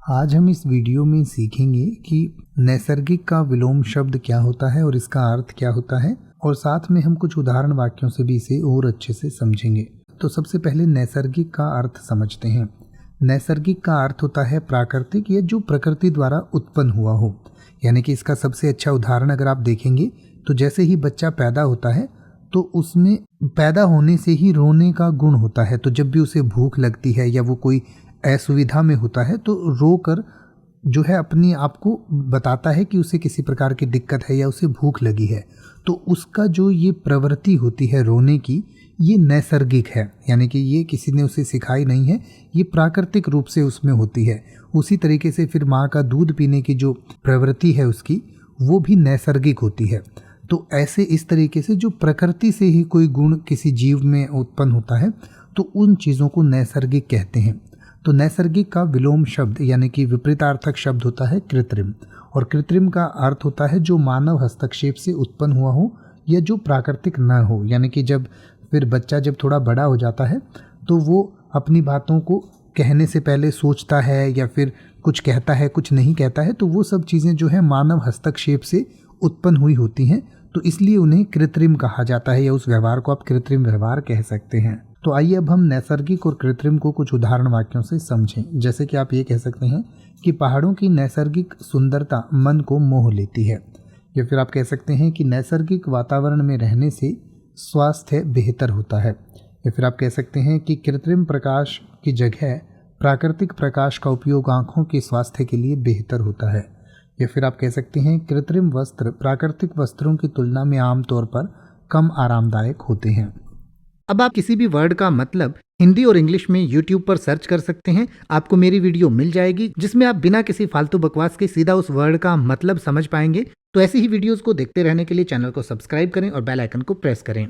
आज हम इस वीडियो में सीखेंगे कि नैसर्गिक का विलोम शब्द क्या होता है और इसका अर्थ क्या होता है, और साथ में हम कुछ उदाहरण वाक्यों से भी इसे और अच्छे से समझेंगे। तो सबसे पहले नैसर्गिक का अर्थ समझते हैं। नैसर्गिक का अर्थ होता है प्राकृतिक या जो प्रकृति द्वारा उत्पन्न हुआ हो। यानी कि इसका सबसे अच्छा उदाहरण अगर आप देखेंगे तो जैसे ही बच्चा पैदा होता है तो उसमें पैदा होने से ही रोने का गुण होता है। तो जब भी उसे भूख लगती है या वो कोई असुविधा में होता है तो रो कर जो है अपने आप को बताता है कि उसे किसी प्रकार की दिक्कत है या उसे भूख लगी है। तो उसका जो ये प्रवृत्ति होती है रोने की, ये नैसर्गिक है। यानी कि ये किसी ने उसे सिखाई नहीं है, ये प्राकृतिक रूप से उसमें होती है। उसी तरीके से फिर माँ का दूध पीने की जो प्रवृत्ति है उसकी, वो भी नैसर्गिक होती है। तो ऐसे इस तरीके से जो प्रकृति से ही कोई गुण किसी जीव में उत्पन्न होता है तो उन चीज़ों को नैसर्गिक कहते हैं। तो नैसर्गिक का विलोम शब्द यानी कि विपरीतार्थक शब्द होता है कृत्रिम, और कृत्रिम का अर्थ होता है जो मानव हस्तक्षेप से उत्पन्न हुआ हो या जो प्राकृतिक न हो। यानी कि जब फिर बच्चा जब थोड़ा बड़ा हो जाता है तो वो अपनी बातों को कहने से पहले सोचता है या फिर कुछ कहता है, कुछ नहीं कहता है, तो वो सब चीज़ें जो है मानव हस्तक्षेप से उत्पन्न हुई होती हैं। तो इसलिए उन्हें कृत्रिम कहा जाता है या उस व्यवहार को आप कृत्रिम व्यवहार कह सकते हैं। तो आइए अब हम नैसर्गिक और कृत्रिम को कुछ उदाहरण वाक्यों से समझें। जैसे कि आप ये कह सकते हैं कि पहाड़ों की नैसर्गिक सुंदरता मन को मोह लेती है, या फिर आप कह सकते हैं कि नैसर्गिक वातावरण में रहने से स्वास्थ्य बेहतर होता है, या फिर आप कह सकते हैं कि कृत्रिम प्रकाश की जगह प्राकृतिक प्रकाश का उपयोग आँखों के स्वास्थ्य के लिए बेहतर होता है, या फिर आप कह सकते हैं कृत्रिम वस्त्र प्राकृतिक वस्त्रों की तुलना में आमतौर पर कम आरामदायक होते हैं। अब आप किसी भी वर्ड का मतलब हिंदी और इंग्लिश में YouTube पर सर्च कर सकते हैं। आपको मेरी वीडियो मिल जाएगी जिसमें आप बिना किसी फालतू बकवास के सीधा उस वर्ड का मतलब समझ पाएंगे। तो ऐसी ही वीडियोस को देखते रहने के लिए चैनल को सब्सक्राइब करें और बेल आइकन को प्रेस करें।